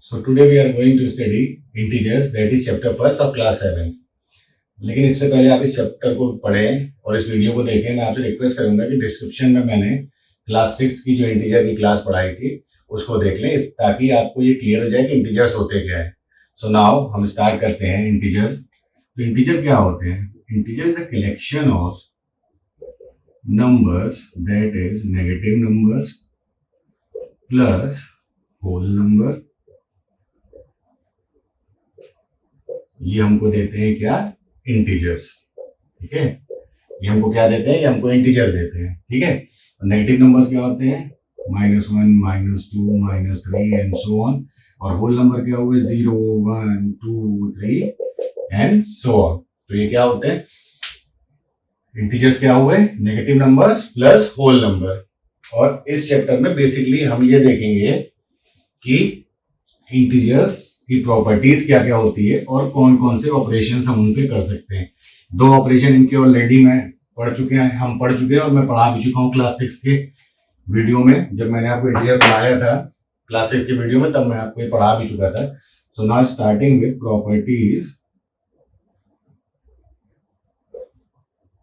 So today we are going to study integers, that is chapter first of class 7. लेकिन इससे पहले आप इस चैप्टर को पढ़ें और इस वीडियो को देखें। मैं आपसे रिक्वेस्ट करूंगा कि डिस्क्रिप्शन में मैंने क्लास 6 की जो इंटीजर की क्लास पढ़ाई थी उसको देख लें, ताकि आपको ये क्लियर हो जाए कि इंटीजर्स होते क्या है। सो नाउ हम स्टार्ट करते हैं इंटीजर्स। तो इंटीजर क्या होते हैं? Integer is a collection of numbers that is negative numbers plus whole number. ये हमको देते हैं क्या? इंटीजर्स। ठीक है, ये हमको क्या देते हैं? ये हमको इंटीजर्स देते हैं। ठीक है, नेगेटिव नंबर्स क्या होते हैं? -1, -2, -3 एंड सो ऑन। और होल नंबर क्या हुए? 0, 1, 2, 3 एंड सो ऑन। तो ये क्या होते हैं? इंटीजर्स क्या हुए? Negative numbers plus whole number. और इस चैप्टर में बेसिकली हम ये देखेंगे कि इंटीजर्स की प्रॉपर्टीज क्या क्या होती है और कौन कौन से ऑपरेशन हम उन पे कर सकते हैं। दो ऑपरेशन इनके ऑलरेडी मैं पढ़ चुके हैं और मैं पढ़ा भी चुका हूँ क्लास 6 के वीडियो में। जब मैंने आपको इंटीजर पढ़ाया था क्लास 6 के वीडियो में, तब मैं आपको ये पढ़ा भी चुका था। So now starting with properties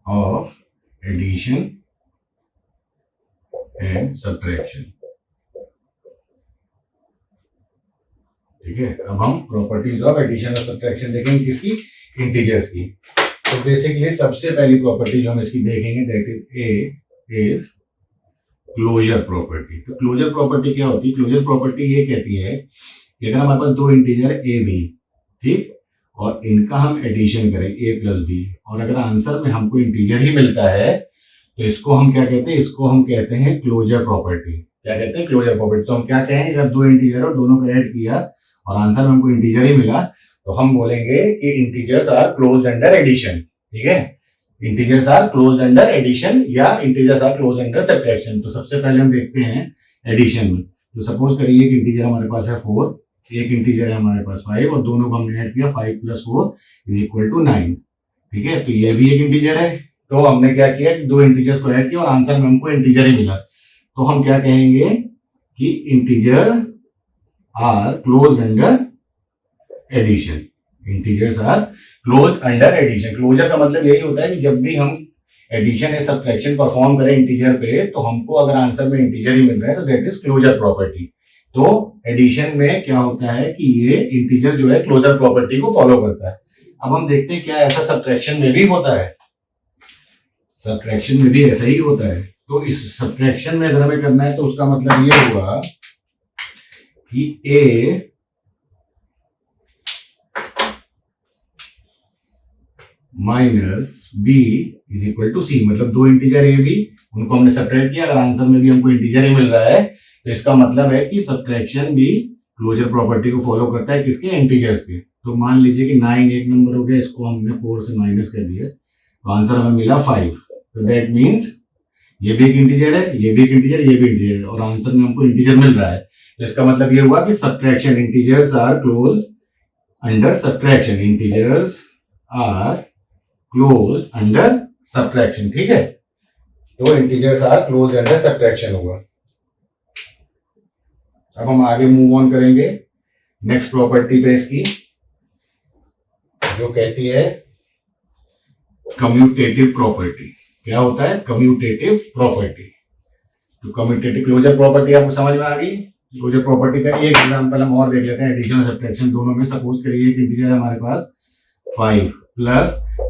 of addition and subtraction. ठीक है, अब हम प्रॉपर्टीज ऑफ एडिशन और सब्ट्रैक्शन देखेंगे किसकी? इंटीजर्स की। तो बेसिकली सबसे पहली प्रॉपर्टी जो हम इसकी देखेंगे दैट इज क्लोजर प्रॉपर्टी। तो क्लोजर प्रॉपर्टी क्या होती है? क्लोजर प्रॉपर्टी ये कहती है कि अगर हमारे पास दो इंटीजर ए बी, ठीक, और इनका हम एडिशन करें a + b, और अगर आंसर में हमको इंटीजर ही मिलता है तो इसको हम क्या कहते हैं? इसको हम कहते हैं क्लोजर प्रॉपर्टी। क्या कहते हैं? Closure property. तो हम क्या कहें? जब दो इंटीजर और दोनों को ऐड किया और आंसर में हमको इंटीजर ही मिला तो हम बोलेंगे कि integers are closed under addition. ठीक है, integers are closed under addition या integers are closed under subtraction. तो सबसे पहले हम देखते हैं एडिशन में। तो सपोज करिए कि इंटीजर हमारे पास है 4, एक इंटीजर है हमारे पास 5, और दोनों को हमने ऐड किया 5 + 4 = 9। ठीक है, तो ये भी एक इंटीजर है। तो हमने क्या किया कि दो इंटीजर्स को ऐड किया और आंसर में हमको इंटीजर ही मिला। तो हम क्या कहेंगे कि integer are closed under addition. Integers are closed under addition. Closure का मतलब यही होता है कि जब भी हम एडिशन या सब्ट्रैक्शन परफॉर्म करें इंटीजर पे, तो हमको अगर आंसर में इंटीजर ही मिल रहा है तो दैट इज क्लोजर प्रॉपर्टी। तो एडिशन में क्या होता है कि ये इंटीजर जो है क्लोजर प्रॉपर्टी को फॉलो करता है। अब हम देखते हैं क्या ऐसा सब्ट्रैक्शन में भी होता है। सब्ट्रैक्शन में भी ऐसा ही होता है। तो इस सब्ट्रैक्शन में अगर हमें करना है तो उसका मतलब ये हुआ कि a - b = c। मतलब दो इंटीजर a b, उनको हमने सब्ट्रैक्ट किया, अगर आंसर में भी हमको इंटीजर ही मिल रहा है तो इसका मतलब है कि सब्ट्रैक्शन भी क्लोजर प्रॉपर्टी को फॉलो करता है। किसके? इंटीजर्स के। तो मान लीजिए कि 9 एक नंबर हो गया, इसको हमने 4 से माइनस कर दिया तो आंसर हमें मिला 5। तो दैट मीन्स ये भी एक इंटीजर है, ये भी एक इंटीजर, ये भी इंटीजर है, और आंसर में हमको इंटीजर मिल रहा है। तो इसका मतलब ये हुआ कि subtraction, integers are closed under subtraction. Integers are closed under subtraction. ठीक है, तो integers are closed under subtraction होगा। अब हम आगे मूव ऑन करेंगे नेक्स्ट प्रॉपर्टी पे इसकी, जो कहती है कम्यूटेटिव प्रॉपर्टी। क्या होता है? Commutative property. तो कम्यूटेटिव क्लोजर प्रॉपर्टी आपको समझ में आ गई। क्लोजर प्रॉपर्टी का एक एग्जांपल हम और देख लेते हैं एडिशन और सब्ट्रैक्शन दोनों में। सपोज करिए एक इंटीजर है हमारे पास 5 +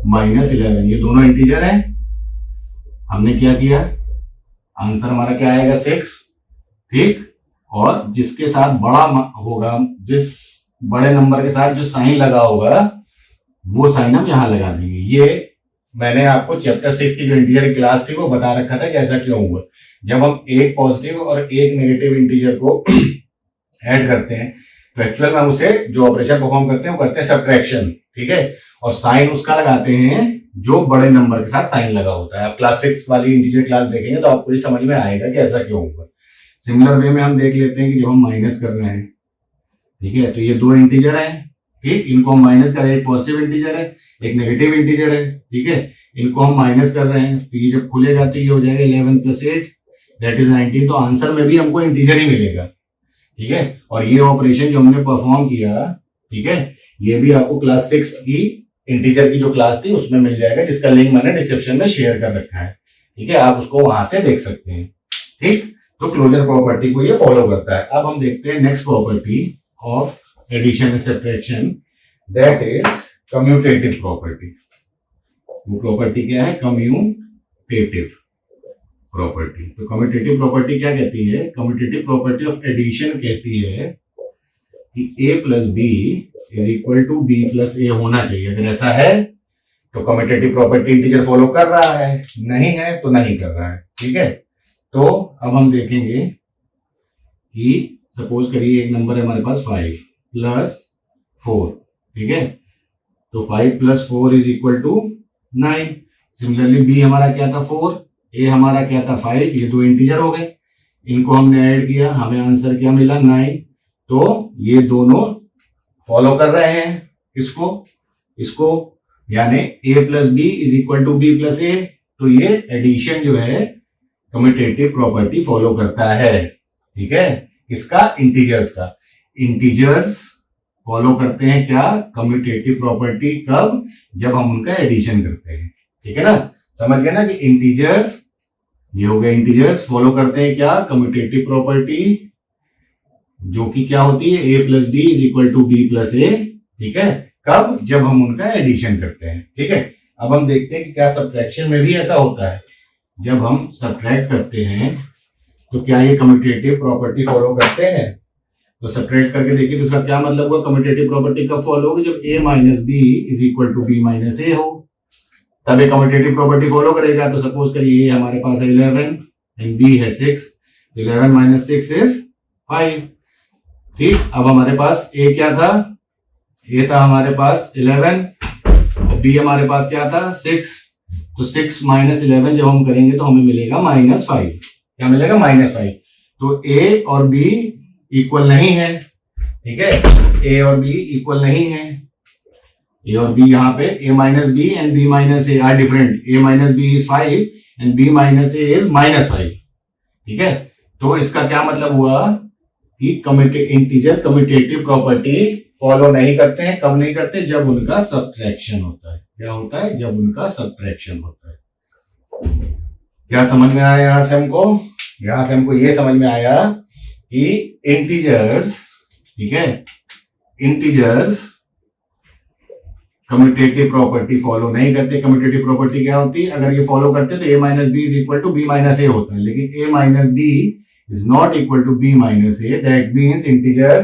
-11, ये दोनों इंटीजर हैं। हमने क्या किया? आंसर हमारा क्या आएगा? 6। ठीक, और जिसके साथ बड़ा होगा, जिस बड़े नंबर के साथ जो साइन लगा होगा वो साइन हम यहां लगा देंगे। ये मैंने आपको चैप्टर 6 की जो इंटीजर की क्लास थी वो बता रखा था कि ऐसा क्यों हुआ। जब हम एक पॉजिटिव और एक नेगेटिव इंटीजर को ऐड करते हैं तो एक्चुअल में हम उसे जो ऑपरेशन परफॉर्म करते हैं वो करते हैं सब्ट्रैक्शन। ठीक है, और साइन उसका लगाते हैं जो बड़े नंबर के साथ साइन लगा होता है। आप क्लास 6 वाली इंटीजर क्लास देखेंगे तो आपको ये समझ में आएगा कि ऐसा क्यों हुआ। सिमिलर वे में हम देख लेते हैं कि जब हम माइनस कर रहे हैं, ठीक है, तो ये दो इंटीजर हैं। ठीक, इनको हम माइनस कर रहे हैं, एक पॉजिटिव इंटीजर है, एक नेगेटिव इंटीजर है। ठीक है, इनको हम माइनस कर रहे हैं तो ये जब खुलेगा तो ये हो जाएगा 11 + 8 दैट इज 19। तो आंसर में भी हमको इंटीजर ही मिलेगा। ठीक है। और ये ऑपरेशन जो हमने परफॉर्म किया, ठीक है, ये भी आपको क्लास 6 की इंटीजर की जो क्लास थी उसमें मिल जाएगा, जिसका लिंक मैंने डिस्क्रिप्शन में शेयर कर रखा है। ठीक है, आप उसको वहां से देख सकते हैं। ठीक, तो क्लोजर प्रॉपर्टी को ये फॉलो करता है। अब हम देखते हैं next property of addition and subtraction, that is commutative property. वो प्रॉपर्टी क्या है? Commutative property. तो कम्यूटेटिव प्रॉपर्टी क्या कहती है? कम्यूटेटिव प्रॉपर्टी ऑफ एडिशन कहती है कि a plus B is equal to B plus A होना चाहिए। अगर ऐसा है तो कम्यूटेटिव प्रॉपर्टी इंटीजर फॉलो कर रहा है, नहीं है तो नहीं कर रहा है। ठीक है, तो अब हम देखेंगे कि सपोज करिए एक नंबर है हमारे पास 5 प्लस 4। ठीक है, तो 5 plus 4 is equal to 9। Similarly b हमारा क्या था? 4। ए हमारा क्या था? 5। ये दो इंटीजर हो गए, इनको हमने ऐड किया, हमें आंसर क्या मिला? 9। तो ये दोनों फॉलो कर रहे हैं किसको? इसको, यानी a plus B is equal to B plus A. तो ये एडिशन जो है कम्यूटेटिव प्रॉपर्टी फॉलो करता है। ठीक है, किसका? इंटीजर्स का। इंटीजर्स फॉलो करते हैं क्या? Commutative property. कब? जब हम उनका एडिशन करते हैं। ठीक है ना, समझ गए ना कि इंटीजर्स, ये हो गए इंटीजर्स, फॉलो करते हैं क्या? कम्यूटेटिव प्रॉपर्टी, जो कि क्या होती है? a plus B is equal to B plus A. ठीक है, कब? जब हम उनका एडिशन करते हैं। ठीक है, अब हम देखते हैं कि क्या सब्ट्रैक्शन में भी ऐसा होता है। जब हम सब्ट्रैक्ट करते हैं तो क्या ये कम्यूटेटिव प्रॉपर्टी फॉलो करते हैं? तो सब्ट्रैक्ट करके देखिए तो उसका क्या मतलब हुआ? कम्यूटेटिव प्रॉपर्टी कब फॉलो होगी? जब a minus B is equal to B minus A हो, तब ये कम्यूटेटिव प्रॉपर्टी फॉलो करेगा। तो सपोज करिए हमारे पास है 11 एंड b है 6, 11 माइनस 6 इज 5। ठीक, अब हमारे पास a क्या था? a था हमारे पास 11 और b हमारे पास क्या था? 6। तो 6 माइनस 11 जब हम करेंगे तो हमें मिलेगा -5। क्या मिलेगा? -5। तो a और b इक्वल नहीं है। ठीक है, a और b इक्वल नहीं है। a और b यहाँ पे a minus b and b minus a are different. a minus B is 5 and b minus a is -5। ठीक है, तो इसका क्या मतलब हुआ कि इंटीजर कम्यूटेटिव प्रॉपर्टी फॉलो नहीं करते हैं। कब नहीं करते? जब उनका सब्ट्रैक्शन होता है। क्या होता है? जब उनका सब्ट्रैक्शन होता है। क्या समझ में आया यहां से हमको? यहां से हमको ये समझ में आया कि इंटीजर्स, ठीक है, इंटीजर्स कम्यूटेटिव प्रॉपर्टी फॉलो नहीं करते। कम्यूटेटिव प्रॉपर्टी क्या होती है? अगर ये फॉलो करते तो a minus B is equal to B minus A होता है, लेकिन a minus B is not equal to b minus A. That means integer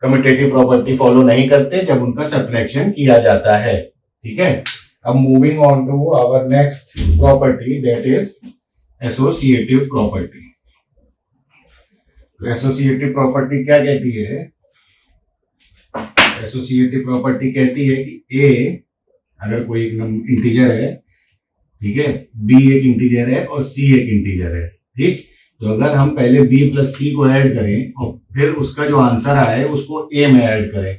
commutative property follow नहीं करते जब उनका सब्ट्रैक्शन किया जाता है। ठीक है, अब moving on to our next property, that is associative property. Associative property क्या कहती है? एसोसिएटिव प्रॉपर्टी कहती है कि a अगर कोई एक इंटीजर है, ठीक है, b एक इंटीजर है और c एक इंटीजर है। ठीक, तो अगर हम पहले b प्लस c को ऐड करें और फिर उसका जो आंसर आए उसको a में ऐड करें।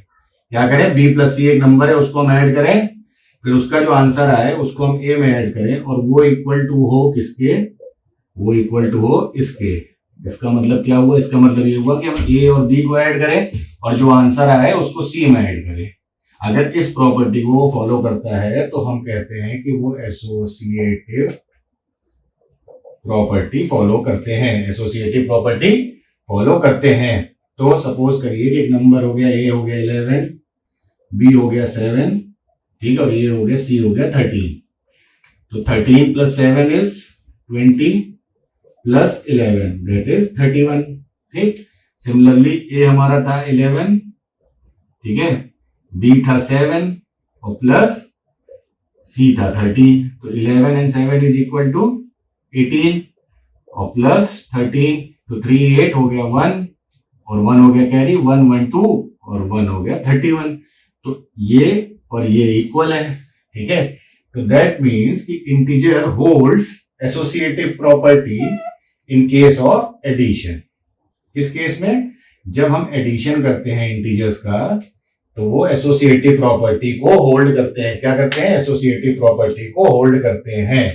क्या करें? b प्लस c एक नंबर है उसको हम ऐड करें, फिर उसका जो आंसर आए उसको हम a में ऐड करें और वो इक्वल टू हो किसके? वो इक्वल टू हो इसके। इसका मतलब क्या हुआ? इसका मतलब ये हुआ कि हम a और b को ऐड करें और जो आंसर आए उसको c में ऐड करें। अगर इस प्रॉपर्टी को फॉलो करता है तो हम कहते हैं कि वो एसोसिएटिव प्रॉपर्टी फॉलो करते हैं। एसोसिएटिव प्रॉपर्टी फॉलो करते हैं। तो सपोज करिए कि एक नंबर हो गया, a हो गया 11, b हो गया 7, ठीक है, और ये हो गया c हो गया 13। तो 13 plus 7 is 20 plus 11 that is 31। ठीक, सिमिलरली a हमारा था 11, ठीक है, b था 7 और प्लस c था 13। तो 11 एंड 7 इज इक्वल टू 18 और प्लस 13, तो 3 8 हो गया 1 और 1 हो गया कैरी, 1 1 2 और 1 हो गया 31। तो ये और ये इक्वल है। ठीक है, तो दैट मीन्स कि integer holds associative property in case of addition. किस केस में? जब हम एडिशन करते हैं इंटीजर्स का तो वो एसोसिएटिव प्रॉपर्टी को होल्ड करते हैं। क्या करते हैं? एसोसिएटिव प्रॉपर्टी को होल्ड करते हैं।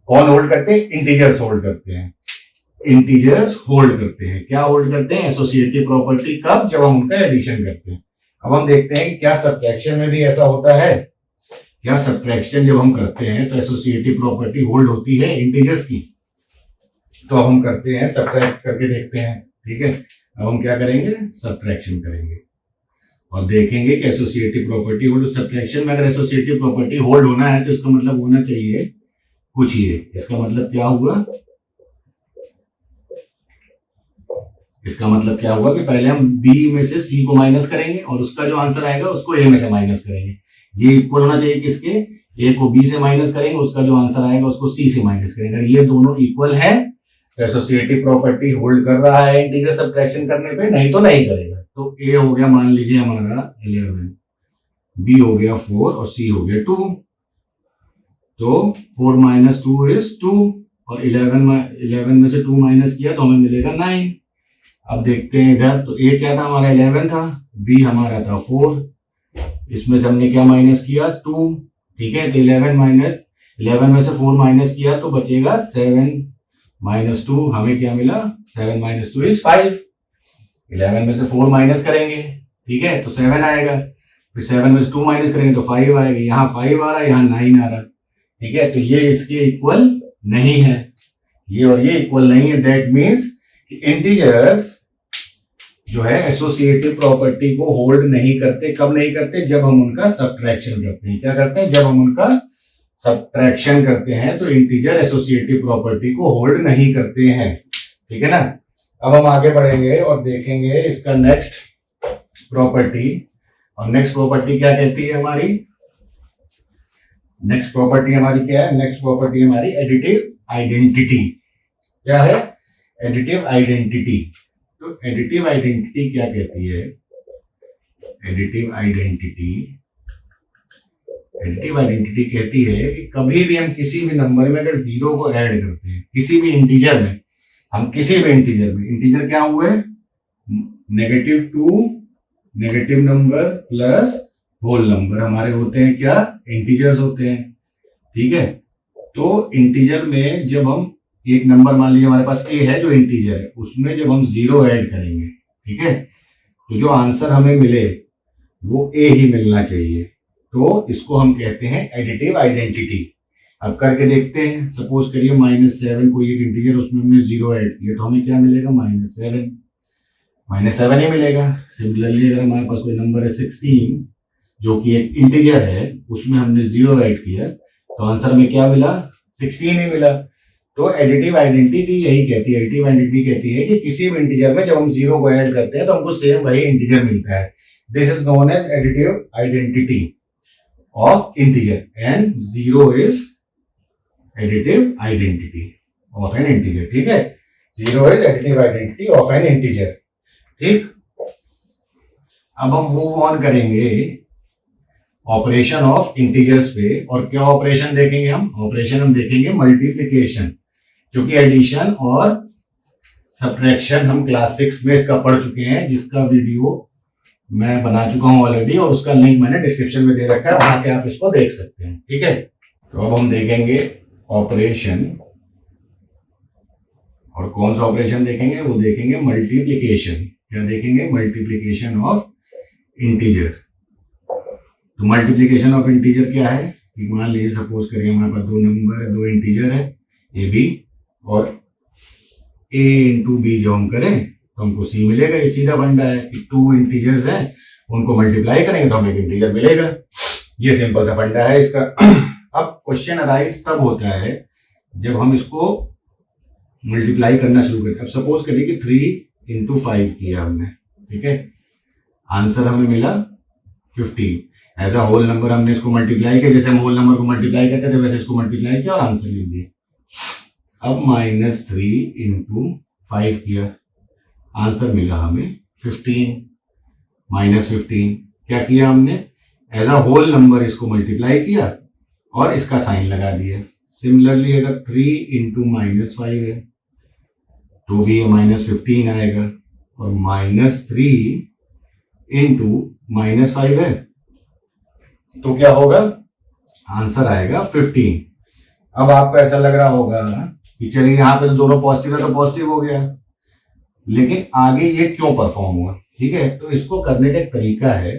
कौन होल्ड करते हैं? इंटीजर्स होल्ड करते हैं। इंटीजर्स होल्ड करते हैं। क्या होल्ड करते हैं? Associative property. कब? जब हम उनका एडिशन करते हैं। अब हम देखते हैं क्या सब्ट्रैक्शन में भी ऐसा होता है। क्या सब्ट्रैक्शन जब हम करते हैं तो एसोसिएटिव प्रॉपर्टी होल्ड होती है इंटीजर्स की। तो अब हम करते हैं, सब्ट्रैक्ट करके देखते हैं। ठीक है, अब हम क्या करेंगे? सब्ट्रैक्शन करेंगे और देखेंगे कि एसोसिएटिव प्रॉपर्टी होल्ड। सब्ट्रैक्शन में अगर एसोसिएटिव प्रॉपर्टी होल्ड होना है तो इसका मतलब होना चाहिए कुछ ये। इसका मतलब क्या हुआ? इसका मतलब क्या हुआ कि पहले हम बी में से सी को माइनस करेंगे और उसका जो आंसर आएगा उसको ए में से माइनस करेंगे। ये इक्वल होना चाहिए किसके? ए को बी से माइनस करेंगे, उसका जो आंसर आएगा उसको सी से माइनस करेंगे। अगर ये दोनों इक्वल है तो एसोसिएटिव प्रॉपर्टी होल्ड कर रहा है इंटीजर सब्ट्रैक्शन करने पे, नहीं तो नहीं करेगा। तो ए हो गया मान लीजिए हमारा 11, बी हो गया 4 और सी हो गया 2। तो 4 माइनस 2 इज 2 और 11 में से 2 माइनस किया तो हमें मिलेगा 9। अब देखते हैं इधर, तो ए क्या था हमारा? 11 था, बी हमारा था 4, इसमें से हमने क्या माइनस किया? 2। ठीक है, तो 11 में से 4 माइनस किया तो बचेगा 7 माइनस 2। हमें क्या मिला? 7 माइनस 2 इज 5। 11 में से 4 माइनस करेंगे, ठीक है, तो 7 आएगा। फिर 7 में से 2 माइनस करेंगे तो 5 आएगा। यहाँ 5 आ रहा है, यहाँ 9 आ रहा है। ठीक है, तो ये इसके इक्वल नहीं है, ये और ये इक्वल नहीं है। दैट मीन्स इंटीजर्स जो है एसोसिएटिव प्रॉपर्टी को होल्ड नहीं करते। कब नहीं करते? जब हम उनका सब्ट्रैक्शन करते हैं। क्या करते हैं? जब हम उनका सब्ट्रैक्शन करते हैं तो इंटीजर एसोसिएटिव प्रॉपर्टी को होल्ड नहीं करते हैं। ठीक है ना। अब हम आगे बढ़ेंगे और देखेंगे इसका नेक्स्ट प्रॉपर्टी। और नेक्स्ट प्रॉपर्टी क्या कहती है हमारी? नेक्स्ट प्रॉपर्टी हमारी क्या है? नेक्स्ट प्रॉपर्टी हमारी एडिटिव आइडेंटिटी। क्या है? Additive identity. तो एडिटिव आइडेंटिटी क्या कहती है? एडिटिव आइडेंटिटी कहती है कि कभी भी हम किसी भी नंबर में अगर 0 को ऐड करते हैं, किसी भी इंटीजर में, हम किसी भी इंटीजर में, इंटीजर क्या हुए? -2 negative number plus whole number हमारे होते हैं क्या? इंटीजर्स होते हैं। ठीक है, तो इंटीजर में जब हम एक नंबर, मान लीजिए हमारे पास ए है जो इंटीजर है, उसमें जब हम 0 ऐड करेंगे, ठीक है, तो जो आंसर हमें मिले वो ए ही मिलना चाहिए। तो इसको हम कहते हैं एडिटिव आइडेंटिटी। अब करके देखते हैं। सपोज करिए -7 कोई एक इंटीजर, उसमें हमने 0 ऐड किया तो हमें क्या मिलेगा? -7 ही मिलेगा। सिमिलरली अगर हमारे पास कोई नंबर है 16 जो कि एक इंटीजर है, उसमें हमने 0 ऐड किया तो आंसर में क्या मिला? 16 ही मिला। तो एडिटिव आइडेंटिटी यही कहती है। एडिटिव आइडेंटिटी कहती है कि किसी भी इंटीजर में जब हम 0 को ऐड करते हैं तो हमको सेम वही इंटीजर मिलता है। This is known as additive identity of integer and 0 is additive identity of an integer. ठीक है, 0 is additive identity of an integer. ठीक, अब हम मूव ऑन करेंगे ऑपरेशन ऑफ इंटीजर्स पे। और क्या ऑपरेशन देखेंगे हम? ऑपरेशन हम देखेंगे मल्टीप्लिकेशन, क्योंकि एडिशन और सब्ट्रैक्शन हम क्लास 6 में इसका पढ़ चुके हैं, जिसका वीडियो मैं बना चुका हूं ऑलरेडी और उसका लिंक मैंने डिस्क्रिप्शन में दे रखा है, वहां से आप इसको देख सकते हैं। ठीक है, तो अब हम देखेंगे ऑपरेशन, और कौन सा ऑपरेशन देखेंगे? वो देखेंगे मल्टीप्लिकेशन। क्या देखेंगे? Multiplication of integer. तो मल्टीप्लिकेशन ऑफ इंटीजर क्या है? मान लीजिए सपोज करिए हमारे पास 2 नंबर है, 2 इंटीजर है ए बी, और a इंटू बी जो हम करें तो हमको c मिलेगा। ये सीधा फंडा है कि 2 इंटीजर्स हैं, उनको मल्टीप्लाई करेंगे तो हमें एक इंटीजर मिलेगा। ये सिंपल सा फंडा है इसका। अब क्वेश्चन अराइज तब होता है जब हम इसको मल्टीप्लाई करना शुरू करते हैं। अब सपोज करिए कि 3 इंटू 5 किया हमने, ठीक है, आंसर हमें मिला 15। एज अ होल नंबर हमने इसको मल्टीप्लाई किया, जैसे हम होल नंबर को मल्टीप्लाई करते थे वैसे इसको मल्टीप्लाई किया और आंसर लिख दिया। अब -3 इंटू 5 किया, आंसर मिला हमें 15। -15 क्या किया हमने? एज अ होल नंबर इसको मल्टीप्लाई किया और इसका साइन लगा दिया। सिमिलरली अगर 3 इंटू -5 है तो भी ये -15 आएगा, और -3 इंटू -5 है तो क्या होगा? आंसर आएगा 15। अब आपको ऐसा लग रहा होगा कि चलिए यहाँ पे तो दोनों पॉजिटिव है तो पॉजिटिव हो गया, लेकिन आगे ये क्यों परफॉर्म हुआ। ठीक है, तो इसको करने का एक तरीका है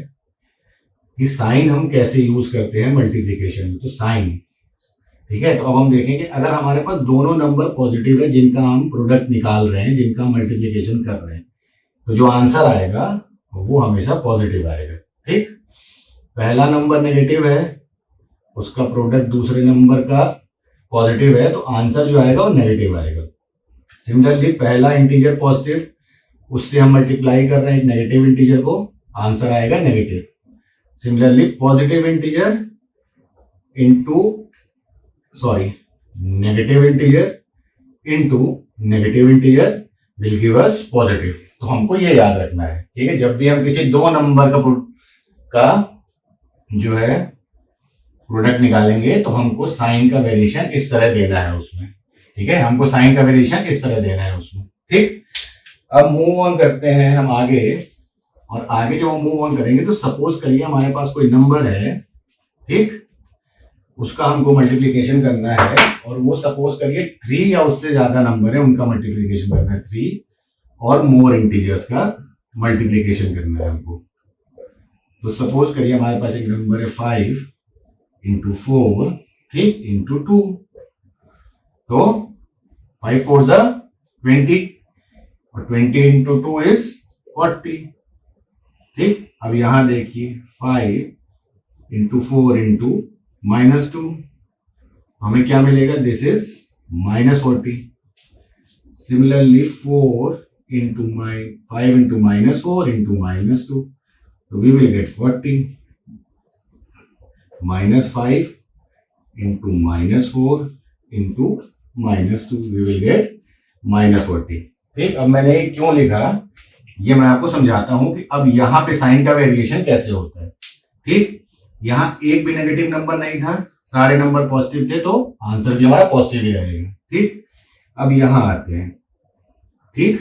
कि साइन हम कैसे यूज करते हैं मल्टीप्लीकेशन में। तो साइन, ठीक है, तो अब हम देखेंगे अगर हमारे पास दोनों नंबर पॉजिटिव है जिनका हम प्रोडक्ट निकाल रहे हैं, जिनका मल्टीप्लीकेशन कर रहे हैं, तो जो आंसर आएगा वो हमेशा पॉजिटिव आएगा। ठीक, पहला नंबर नेगेटिव है, उसका प्रोडक्ट दूसरे नंबर का पॉजिटिव है, तो आंसर जो आएगा वो नेगेटिव आएगा। सिमिलरली पहला इंटीजर पॉजिटिव, उससे हम मल्टीप्लाई कर रहे हैं एक नेगेटिव इंटीजर को, आंसर आएगा negative. Similarly positive integer into negative integer into negative integer will give us positive. तो हमको ये याद रखना है। ठीक है, जब भी हम किसी दो नंबर का जो है प्रोडक्ट निकालेंगे तो हमको साइन का वेरिएशन इस तरह देना है उसमें। ठीक है, हमको साइन का वेरिएशन इस तरह देना है उसमें। ठीक, अब मूव ऑन करते हैं हम आगे, और आगे जब हम मूव ऑन करेंगे तो सपोज करिए हमारे पास कोई नंबर है, ठीक, उसका हमको मल्टीप्लीकेशन करना है, और वो सपोज करिए 3 या उससे ज्यादा नंबर है उनका मल्टीप्लीकेशन करना है, 3 और मोर इंटीजर्स का मल्टीप्लीकेशन करना है हमको। तो सपोज करिए हमारे पास एक नंबर है 5 इंटू 4, ठीक, इंटू 2, तो 5 4 जा 20 और 20 इंटू 2 इज 40। ठीक, अब यहां देखिए 5 इंटू 4 इंटू -2, हमें क्या मिलेगा, this is -40। Similarly 4 into 5 into -4 into -2, तो we will get 40, -5 into -4 into -2, we will get -40। ठीक, अब मैंने क्यों लिखा ये मैं आपको समझाता हूं कि अब यहां पे साइन का वेरिएशन कैसे होता है। ठीक, यहां एक भी नेगेटिव नंबर नहीं था, सारे नंबर पॉजिटिव थे, तो आंसर भी हमारा पॉजिटिव ही रहेगा। ठीक, अब यहां आते हैं। ठीक,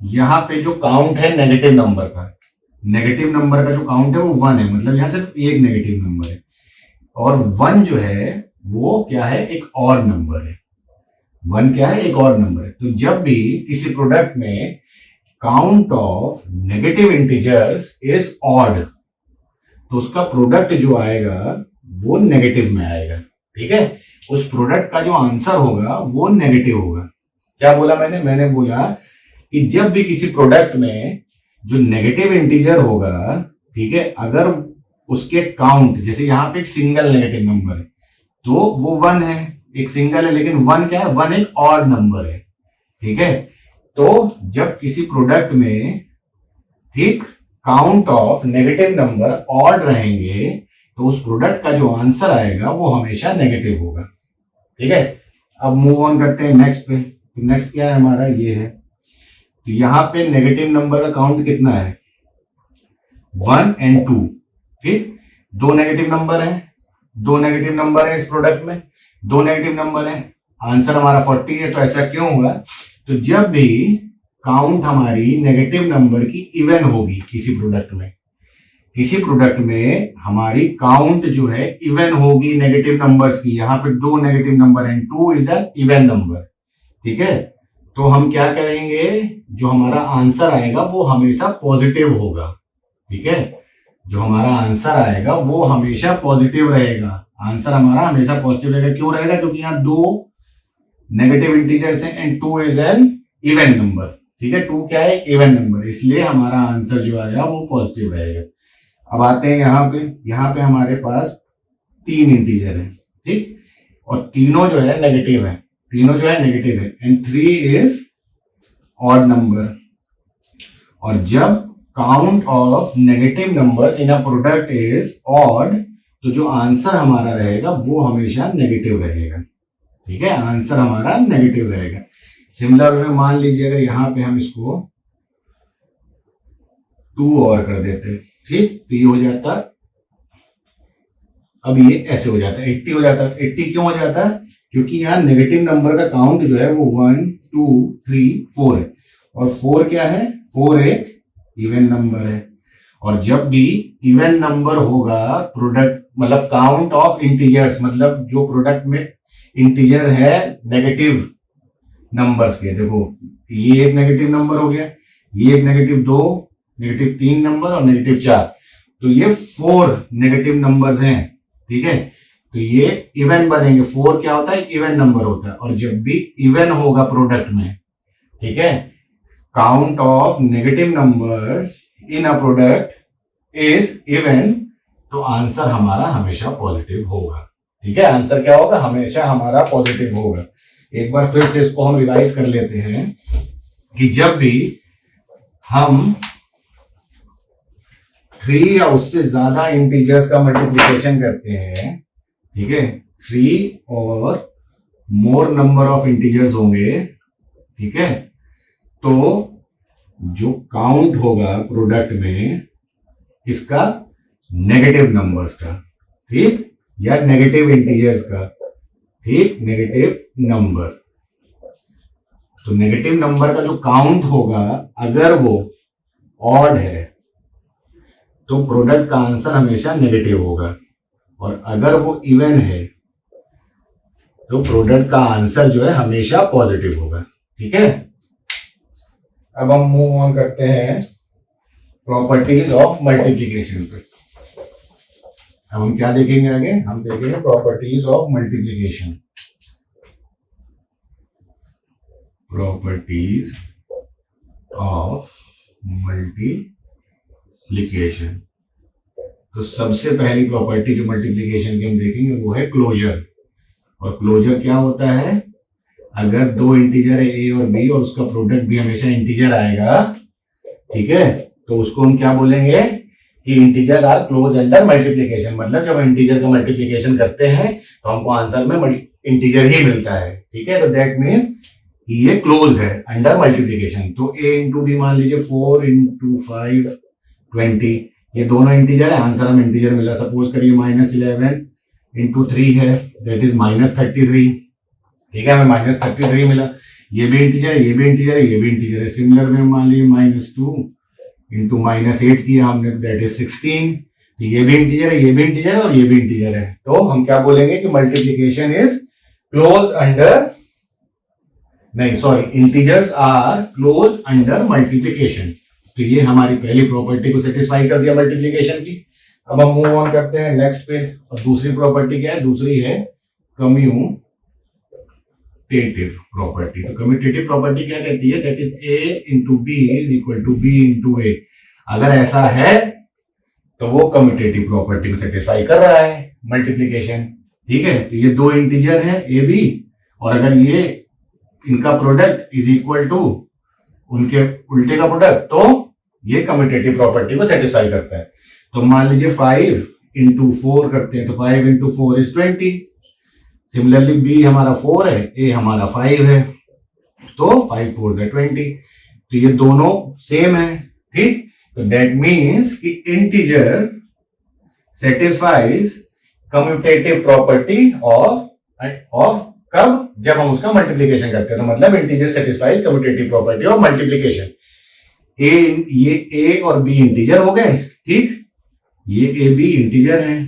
यहां पे जो काउंट है नेगेटिव नंबर का, नेगेटिव नंबर का जो काउंट है वो 1 है, मतलब यहां सिर्फ एक नेगेटिव नंबर है, और 1 जो है वो क्या है, एक और नंबर है। 1 क्या है, एक और नंबर है। तो जब भी किसी प्रोडक्ट में count of negative integers is odd, तो उसका प्रोडक्ट जो आएगा वो नेगेटिव में आएगा। ठीक है, उस प्रोडक्ट का जो आंसर होगा वो नेगेटिव होगा। क्या बोला मैंने बोला कि जब भी किसी प्रोडक्ट में जो नेगेटिव इंटीजर होगा, ठीक है, अगर उसके काउंट, जैसे यहां पे एक सिंगल नेगेटिव नंबर है तो वो 1 है, एक सिंगल है, लेकिन 1 क्या है, 1 एक ऑड नंबर है। ठीक है, तो जब किसी प्रोडक्ट में, ठीक, count of negative number odd रहेंगे तो उस प्रोडक्ट का जो आंसर आएगा वो हमेशा नेगेटिव होगा। ठीक है, अब मूव ऑन करते हैं नेक्स्ट पे। तो नेक्स्ट क्या है हमारा, ये है। तो यहां पे नेगेटिव नंबर का काउंट कितना है, 1 और 2। ठीक, दो नेगेटिव नंबर है, दो नेगेटिव नंबर है इस प्रोडक्ट में, दो नेगेटिव नंबर है, आंसर हमारा 40 है। तो ऐसा क्यों हुआ, तो जब भी काउंट हमारी नेगेटिव नंबर की इवन होगी किसी प्रोडक्ट में, किसी प्रोडक्ट में हमारी काउंट जो है इवन होगी नेगेटिव नंबर्स की, यहां पे दो नेगेटिव नंबर हैं, 2 इज एन इवन नंबर। ठीक है, तो हम क्या करेंगे, जो हमारा आंसर आएगा वो हमेशा पॉजिटिव होगा। ठीक है, जो हमारा आंसर आएगा वो हमेशा पॉजिटिव रहेगा, आंसर हमारा हमेशा पॉजिटिव रहेगा। क्यों रहेगा, क्योंकि यहाँ दो नेगेटिव इंटीजर्स हैं and 2 is an even number. ठीक है, 2 क्या है, इवन नंबर, इसलिए हमारा आंसर जो आएगा वो पॉजिटिव रहेगा। अब आते हैं यहाँ पे हमारे पास 3 इंटीजर है, ठीक, और तीनों जो है नेगेटिव है, तीनों जो है नेगेटिव है, एंड 3 इज ऑड नंबर। और जब count of negative numbers in a product is odd, तो जो आंसर हमारा रहेगा वो हमेशा नेगेटिव रहेगा। ठीक है, आंसर हमारा नेगेटिव रहेगा। सिमिलर वे मान लीजिए अगर यहाँ पे हम इसको 2 और कर देते, ठीक, तो ये हो जाता, अब ये ऐसे हो जाता, 80 हो जाता। 80 क्यों हो जाता, क्योंकि यहाँ नेगेटिव नंबर का काउंट जो है वो 1 2 3 4 है, और 4 क्या है, 4 एक इवन नंबर है। और जब भी इवन नंबर होगा प्रोडक्ट, मतलब काउंट ऑफ इंटीजर्स, मतलब जो प्रोडक्ट में इंटीजर है नेगेटिव, नंबर्स के। देखो ये एक नेगेटिव नंबर हो गया, ये एक -2, -3 नंबर और -4, तो ये 4 नेगेटिव नंबर्स हैं। ठीक है, तो ये इवन बनेंगे। 4 क्या होता है? इवन नंबर होता है। और जब भी इवन होगा प्रोडक्ट में, ठीक है, count of negative numbers in a product is even, तो आंसर हमारा हमेशा पॉजिटिव होगा। ठीक है, आंसर क्या होगा? हमेशा हमारा पॉजिटिव होगा। एक बार फिर से इसको हम रिवाइज कर लेते हैं कि जब भी हम 3 या उससे ज्यादा इंटीजर्स का मल्टीप्लिकेशन करते हैं, ठीक है, 3 और मोर नंबर ऑफ इंटीजर्स होंगे, ठीक है, तो जो काउंट होगा प्रोडक्ट में किसका? नेगेटिव नंबर्स का, ठीक, या नेगेटिव इंटीजर्स का, ठीक, नेगेटिव नंबर। तो नेगेटिव नंबर का जो काउंट होगा अगर वो ऑड है तो प्रोडक्ट का आंसर हमेशा नेगेटिव होगा, और अगर वो इवन है तो प्रोडक्ट का आंसर जो है हमेशा पॉजिटिव होगा। ठीक है, अब हम मूव ऑन करते हैं प्रॉपर्टीज ऑफ मल्टीप्लिकेशन पे। अब हम क्या देखेंगे आगे? हम देखेंगे properties of multiplication. Properties of multiplication. तो सबसे पहली प्रॉपर्टी जो मल्टीप्लिकेशन की हम देखेंगे वो है क्लोजर। और क्लोजर क्या होता है? अगर 2 इंटीजर है ए और बी और उसका प्रोडक्ट भी हमेशा इंटीजर आएगा, ठीक है, तो उसको हम क्या बोलेंगे कि integer are close under multiplication. मतलब जब हम इंटीजर का मल्टीप्लिकेशन करते हैं तो हमको आंसर में इंटीजर ही मिलता है। ठीक है, तो दैट मीन्स ये क्लोज है अंडर मल्टीप्लिकेशन। तो a इंटू बी मान लीजिए 4 इंटू 5 20, ये दोनों इंटीजर है, आंसर हम इंटीजर मिला। सपोज करिए -11 इंटू 3 है, दैट इज -33। ठीक है, हमें -33 मिला। ये भी इंटीजर है, ये भी इंटीजर है, ये भी इंटीजर है। सिमिलर में मान लीजिए -2 इंटू -8 किया हमने, दैट इज 16। तो ये भी इंटीजर है, ये भी इंटीजर है और ये भी इंटीजर है। तो हम क्या बोलेंगे कि मल्टीप्लिकेशन इज क्लोज अंडर, नहीं sorry, integers are close under multiplication. तो ये हमारी पहली प्रॉपर्टी को सेटिस्फाई कर दिया मल्टीप्लिकेशन की। अब हम मूव ऑन करते हैं नेक्स्ट पे। और दूसरी प्रॉपर्टी क्या है? दूसरी है कम्यूटेटिव प्रॉपर्टी। तो कम्यूटेटिव प्रॉपर्टी क्या कहती है? That is a into B is equal to B into A. अगर ऐसा है तो वो कम्यूटेटिव प्रॉपर्टी को सेटिस्फाई कर रहा है मल्टीप्लिकेशन। ठीक है, तो ये 2 इंटीजर है ए बी, और अगर ये इनका प्रोडक्ट इज इक्वल टू उनके उल्टे का प्रोडक्ट, तो ये कम्यूटेटिव प्रॉपर्टी को सेटिस्फाई करता है। तो मान लीजिए 5 इंटू 4 करते हैं, तो 5 इंटू 4 इज 20। सिमिलरली बी हमारा 4 है, ए हमारा 5 है, तो 5 4 है 20। तो ये दोनों सेम है। ठीक, तो दैट मीन्स कि integer satisfies commutative property of कब? जब हम उसका मल्टीप्लिकेशन करते हैं। तो मतलब integer satisfies commutative property of multiplication. ये ए और बी इंटीजर हो गए, ठीक, ये ए बी इंटीजर है,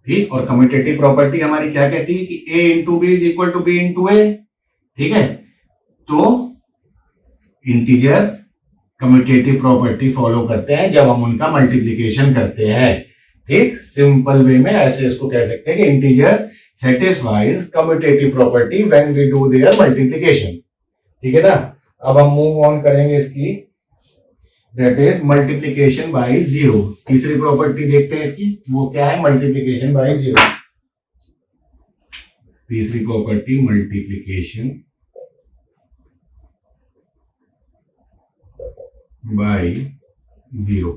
ठीक, और कम्यूटेटिव प्रॉपर्टी हमारी क्या कहती है कि a into B is equal to B into A. ठीक है, तो इंटीजर कम्यूटेटिव प्रॉपर्टी फॉलो करते हैं जब हम उनका मल्टीप्लिकेशन करते हैं। ठीक, सिंपल वे में ऐसे इसको कह सकते हैं कि integer satisfies commutative property when we do their multiplication. ठीक है ना। अब हम मूव ऑन करेंगे इसकी, दैट इज मल्टीप्लिकेशन बाय 0। तीसरी प्रॉपर्टी देखते हैं इसकी, वो क्या है? Multiplication bye 0। तीसरी प्रॉपर्टी मल्टीप्लिकेशन बाय 0।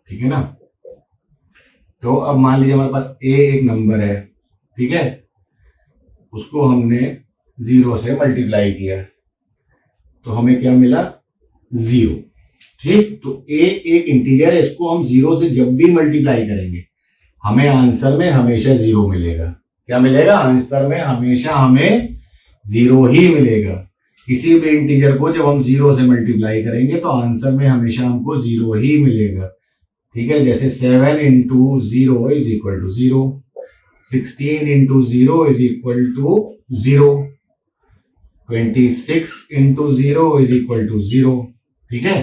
ठीक है ना। तो अब मान लीजिए हमारे पास a एक नंबर है, ठीक है, उसको हमने 0 से मल्टीप्लाई किया तो हमें क्या मिला? 0। ठीक, तो a एक इंटीजर है, इसको हम 0 से जब भी मल्टीप्लाई करेंगे हमें आंसर में हमेशा 0 मिलेगा। क्या मिलेगा? आंसर में हमेशा हमें 0 ही मिलेगा। किसी भी इंटीजर को जब हम 0 से मल्टीप्लाई करेंगे तो आंसर में हमेशा हमको 0 ही मिलेगा। ठीक है, जैसे 7 into 0 is equal to 0, 16 into 0 is equal to 0, 26 into 0 is equal to 0। ठीक है,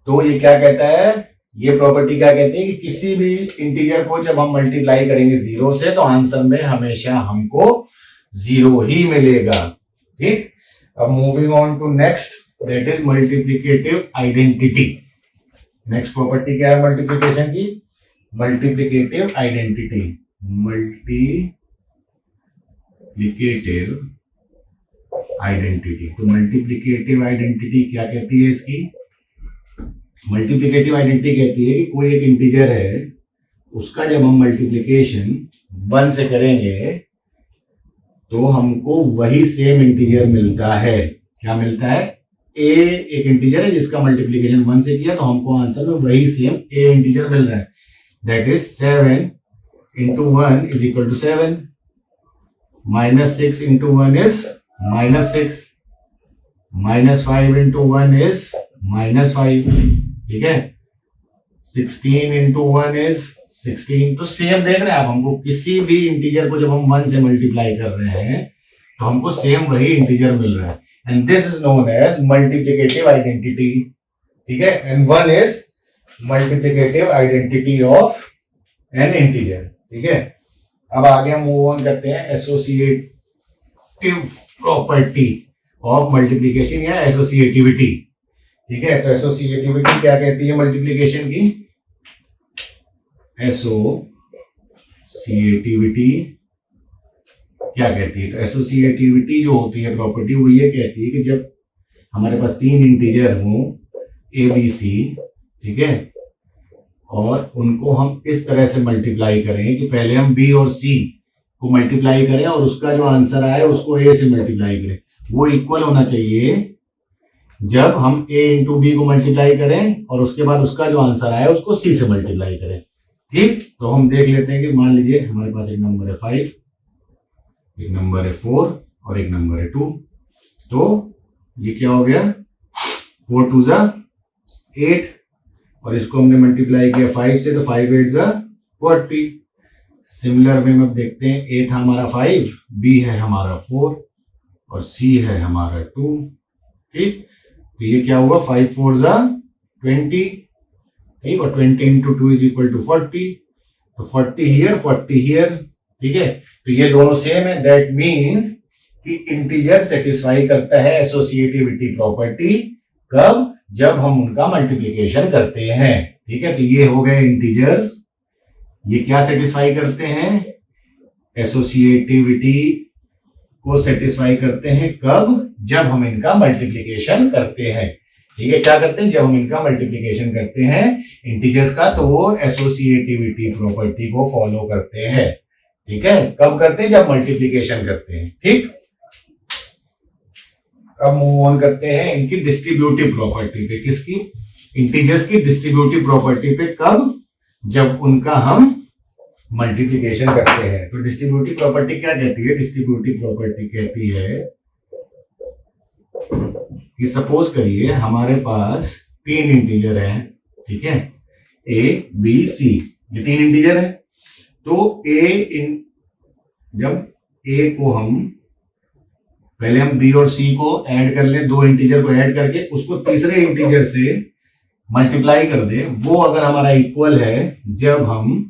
तो ये क्या कहता है, ये प्रॉपर्टी क्या कहती है कि किसी भी इंटीजर को जब हम मल्टीप्लाई करेंगे 0 से तो आंसर में हमेशा हमको 0 ही मिलेगा। ठीक, अब moving on to next, that is multiplicative identity. Next property क्या है मल्टीप्लिकेशन की, मल्टीप्लिकेटिव आइडेंटिटी। मल्टीप्लिकेटिव आइडेंटिटी, तो मल्टीप्लिकेटिव आइडेंटिटी क्या कहती है इसकी, मल्टीप्लिकेटिव आइडेंटिटी कहती है कि कोई एक इंटीजर है, उसका जब हम मल्टीप्लिकेशन 1 से करेंगे तो हमको वही सेम इंटीजर मिलता है। क्या मिलता है, ए एक इंटीजर है जिसका मल्टीप्लिकेशन 1 से किया तो हमको आंसर में वही सेम ए इंटीजर मिल रहा है, that is 7 into 1 is equal to 7, -6 into 1 is -6, -5 into 1 is -5। ठीक है, 16 इंटू 1 इज 16। तो सेम देख रहे हैं आप, हमको किसी भी इंटीजर को जब हम 1 से मल्टीप्लाई कर रहे हैं तो हमको सेम वही इंटीजर मिल रहा है, and this is known as multiplicative identity. ठीक है, and 1 is multiplicative identity of an integer. ठीक है, अब आगे हम मूव ऑन करते हैं एसोसिएटिव प्रॉपर्टी ऑफ मल्टीप्लिकेशन या एसोसिएटिविटी। ठीक है, तो एसोसिएटिविटी क्या कहती है मल्टीप्लिकेशन की, एसोसिएटिविटी क्या कहती है, तो एसोसिएटिविटी जो होती है प्रॉपर्टी वो ये कहती है कि जब हमारे पास 3 इंटीजर हों ए बी सी, ठीक है, और उनको हम इस तरह से मल्टीप्लाई करें कि पहले हम बी और सी को मल्टीप्लाई करें और उसका जो आंसर आए उसको ए से मल्टीप्लाई करें, वो इक्वल होना चाहिए जब हम ए इंटू बी को मल्टीप्लाई करें और उसके बाद उसका जो आंसर आए उसको सी से मल्टीप्लाई करें। ठीक, तो हम देख लेते हैं कि मान लीजिए हमारे पास एक नंबर है 5, एक नंबर है 4 और एक नंबर है 2, तो ये क्या हो गया, 4 2 जा 8 और इसको हमने मल्टीप्लाई किया 5 से, तो 5 8 जा 40। सिमिलर वे में देखते हैं, ए था हमारा 5, बी है हमारा 4 और सी है हमारा 2। ठीक, तो ये क्या हुआ, 5 4 जा 20, ठीक, और 20 इंटू 2 इज इक्वल टू 40, तो 40 हियर 40 हियर। ठीक है, तो ये दोनों सेम है, दैट मीन्स कि इंटीजर सेटिस्फाई करता है एसोसिएटिविटी प्रॉपर्टी कब, जब हम उनका मल्टीप्लिकेशन करते हैं। ठीक है, तो ये हो गए इंटीजर्स, ये क्या सेटिस्फाई करते हैं, एसोसिएटिविटी को सेटिस्फाई करते हैं कब, जब हम इनका मल्टीप्लिकेशन करते हैं। ठीक है, क्या करते हैं, जब हम इनका मल्टीप्लिकेशन करते हैं इंटीजर्स का तो वो एसोसिएटिविटी प्रॉपर्टी को फॉलो करते हैं। ठीक है, कब करते हैं, जब मल्टीप्लिकेशन करते हैं। ठीक, अब मूव ऑन करते हैं इनकी डिस्ट्रीब्यूटिव प्रॉपर्टी पे, किसकी, इंटीजर्स की डिस्ट्रीब्यूटिव प्रॉपर्टी पे, कब, जब उनका हम मल्टीप्लिकेशन करते हैं। तो डिस्ट्रीब्यूटिव प्रॉपर्टी क्या कहती है, डिस्ट्रीब्यूटिव प्रॉपर्टी कहती है कि सपोज करिए हमारे पास 3 इंटीजर हैं, ठीक है, ए बी सी, ये 3 इंटीजर है, तो जब ए को हम पहले हम बी और सी को ऐड कर ले, 2 इंटीजर को ऐड करके उसको तीसरे इंटीजर से मल्टीप्लाई कर दे, वो अगर हमारा इक्वल है जब हम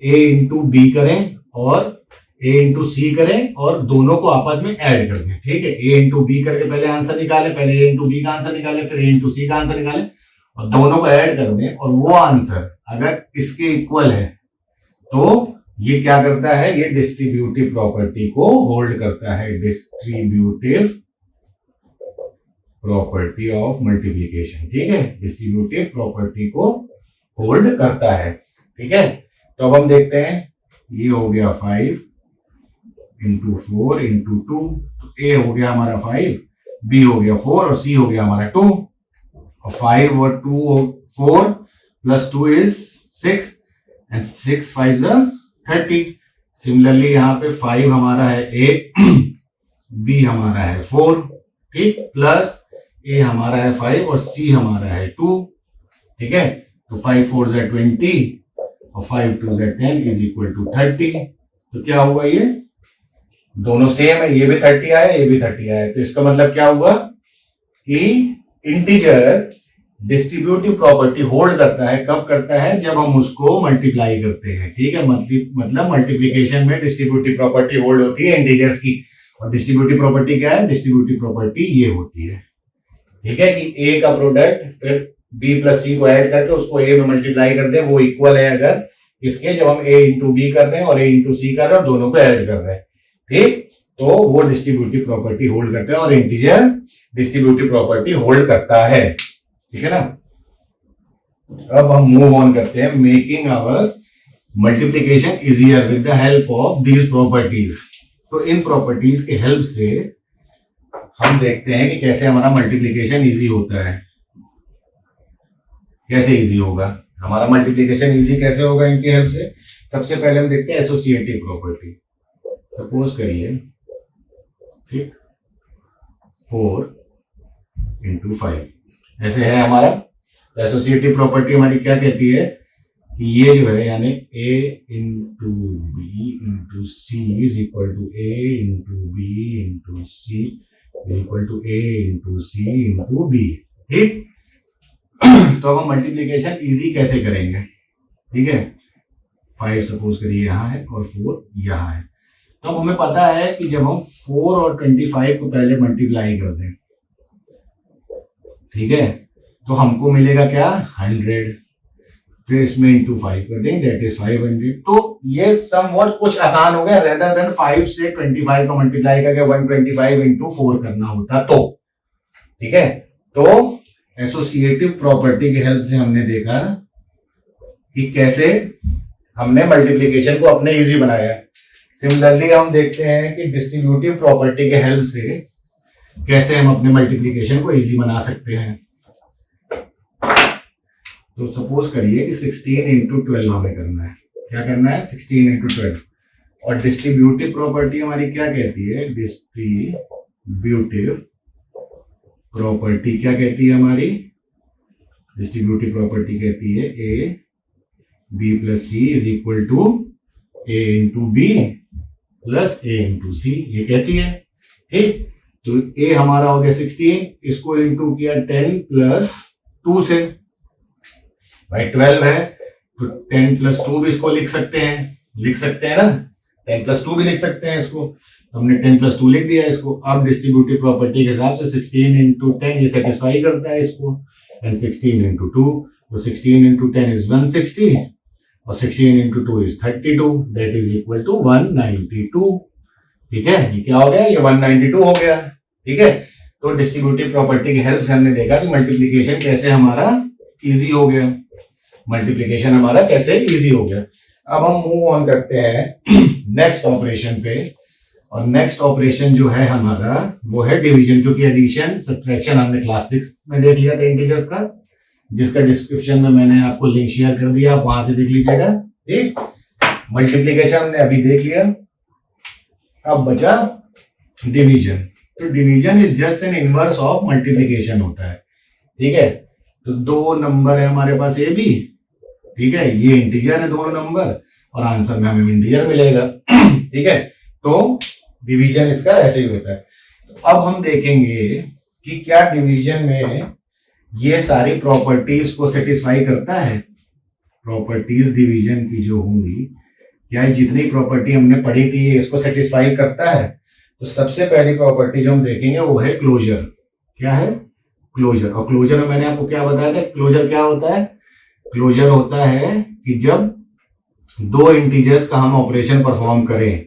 ए इंटू बी करें और ए इंटू सी करें और दोनों को आपस में ऐड कर दें। ठीक है, ए इंटू बी करके पहले आंसर निकालें, पहले ए इंटू बी का आंसर निकालें, फिर ए इंटू सी का आंसर निकालें और दोनों को ऐड कर दें, और वो आंसर अगर इसके इक्वल है तो ये क्या करता है, ये डिस्ट्रीब्यूटिव प्रॉपर्टी को होल्ड करता है, डिस्ट्रीब्यूटिव प्रॉपर्टी ऑफ मल्टीप्लिकेशन। ठीक है, डिस्ट्रीब्यूटिव प्रॉपर्टी को होल्ड करता है। ठीक है, तो अब हम देखते हैं, ये हो गया 5 इंटू 4 इंटू 2, तो ए हो गया हमारा 5, बी हो गया 4 और सी हो गया हमारा 2, और 5 और 2 4 प्लस 2 इज 6 एंड 6 5 30। सिमिलरली यहाँ पे 5 हमारा है ए, बी हमारा है 4, ठीक, प्लस ए हमारा है 5 और सी हमारा है 2। ठीक है, तो 5 4 जा 20 और 5 2 जा 10 इज इक्वल टू 30। तो क्या होगा ये दोनों सेम है, ये भी 30 आया, ये भी 30 आया, तो इसका मतलब क्या हुआ कि इंटीजर डिस्ट्रीब्यूटिव प्रॉपर्टी होल्ड करता है। कब करता है? जब हम उसको मल्टीप्लाई करते हैं। ठीक है, मतलब मल्टीप्लीकेशन में डिस्ट्रीब्यूटिव प्रॉपर्टी होल्ड होती है इंटीजर्स की। और डिस्ट्रीब्यूटिव प्रॉपर्टी क्या है? डिस्ट्रीब्यूटिव प्रॉपर्टी ये होती है, ठीक है, कि ए का प्रोडक्ट फिर बी प्लस सी को ऐड करके उसको ए में मल्टीप्लाई कर दे, वो इक्वल है अगर इसके, जब हम ए इंटू बी कर रहे हैं और ए इंटू सी कर रहे हैं और दोनों को ऐड कर रहे हैं, ठीक, तो वो डिस्ट्रीब्यूटिव प्रॉपर्टी होल्ड करते हैं और इंटीजर डिस्ट्रीब्यूटिव प्रॉपर्टी होल्ड करता है। ठीक है ना। अब हम मूव ऑन करते हैं, making our multiplication easier with the help of these properties. तो इन प्रॉपर्टीज के हेल्प से हम देखते हैं कि कैसे हमारा मल्टीप्लीकेशन इजी होता है। कैसे इजी होगा हमारा मल्टीप्लीकेशन? इजी कैसे होगा इनकी हेल्प से? सबसे पहले हम देखते हैं एसोसिएटिव प्रॉपर्टी। सपोज करिए, ठीक, 4 into 5 ऐसे है हमारा। तो एसोसिएटिव प्रॉपर्टी हमारी क्या कहती है कि ये जो है यानी a into B into C is equal to a into B into C equal to a into C into B. ठीक, तो अब हम मल्टीप्लीकेशन इजी कैसे करेंगे? ठीक है, 5 सपोज करिए यहाँ है और 4 यहाँ है। तो अब हमें पता है कि जब हम 4 और 25 को पहले मल्टीप्लाई कर दें, ठीक है, तो हमको मिलेगा क्या? 100। फिर इसमें इंटू 5 कर देंगे, दैट इज 500। तो ये समवॉट कुछ आसान हो गया, रेदर देन 5 से 25 का मल्टीप्लाई करके 125 इंटू 4 करना होता तो। ठीक है, तो एसोसिएटिव प्रॉपर्टी की हेल्प से हमने देखा कि कैसे हमने मल्टीप्लीकेशन को अपने इजी बनाया। सिमिलरली हम देखते हैं कि डिस्ट्रीब्यूटिव प्रॉपर्टी के हेल्प से कैसे हम अपने मल्टीप्लीकेशन को इजी बना सकते हैं। तो सपोज करिए कि 16 इंटू 12 हमें करना है। क्या करना है? 16 इंटू 12। और डिस्ट्रीब्यूटिव प्रॉपर्टी हमारी क्या कहती है? डिस्ट्रीब्यूटिव प्रॉपर्टी क्या कहती है हमारी? डिस्ट्रीब्यूटिव प्रॉपर्टी कहती है A B plus C is equal to A into B plus A into C, ये कहती है। ठीक, तो ए हमारा हो गया 16, इसको इंटू किया 10 प्लस 2 से, भाई 12 है तो 10 प्लस 2 भी इसको लिख सकते हैं ना, 10 प्लस 2 भी लिख सकते हैं इसको। हमने 10 प्लस 2 लिख दिया इसको। अब डिस्ट्रीब्यूटिव प्रॉपर्टी के हिसाब से 16 इंटू 10 ये सेटिस्फाई करता है इसको, एंड 16 इंटू 2, तो 16 इंटू 10 इज 160 और 16 into 2 is 32, that is equal to 192। ठीक है, ये क्या हो गया? ये 192 हो गया। ठीक है, तो डिस्ट्रीब्यूटिव प्रॉपर्टी की हेल्प से हमने देखा कि मल्टीप्लीकेशन कैसे हमारा इजी हो गया। मल्टीप्लीकेशन हमारा कैसे इजी हो गया। अब हम मूव ऑन करते हैं नेक्स्ट ऑपरेशन पे, और नेक्स्ट ऑपरेशन जो है हमारा वो है डिवीजन, क्योंकि एडिशन सब्ट्रैक्शन हमने क्लास 6 में देख लिया था इंटीजर्स का, जिसका डिस्क्रिप्शन में मैंने आपको लिंक शेयर कर दिया, आप वहां से देख लीजिएगा। ठीक, मल्टीप्लीकेशन हमने अभी देख लिया, अब बचा डिवीजन। तो division is just an inverse of multiplication होता है। ठीक है, तो 2 नंबर है हमारे पास ए बी, ठीक है, ये इंटीजर है दोनों नंबर, और आंसर में हमें इंटीजर मिलेगा। ठीक है, तो डिवीजन इसका ऐसे ही होता है। तो अब हम देखेंगे कि क्या डिवीजन में ये सारी प्रॉपर्टीज को सेटिस्फाई करता है। प्रॉपर्टीज डिवीजन की जो होंगी, क्या जितनी प्रॉपर्टी हमने पढ़ी थी इसको सेटिस्फाई करता है। तो सबसे पहली प्रॉपर्टी जो हम देखेंगे वो है क्लोजर। क्या है? क्लोजर। और क्लोजर में मैंने आपको क्या बताया था? क्लोजर क्या होता है? क्लोजर होता है कि जब 2 इंटीजर्स का हम ऑपरेशन परफॉर्म करें,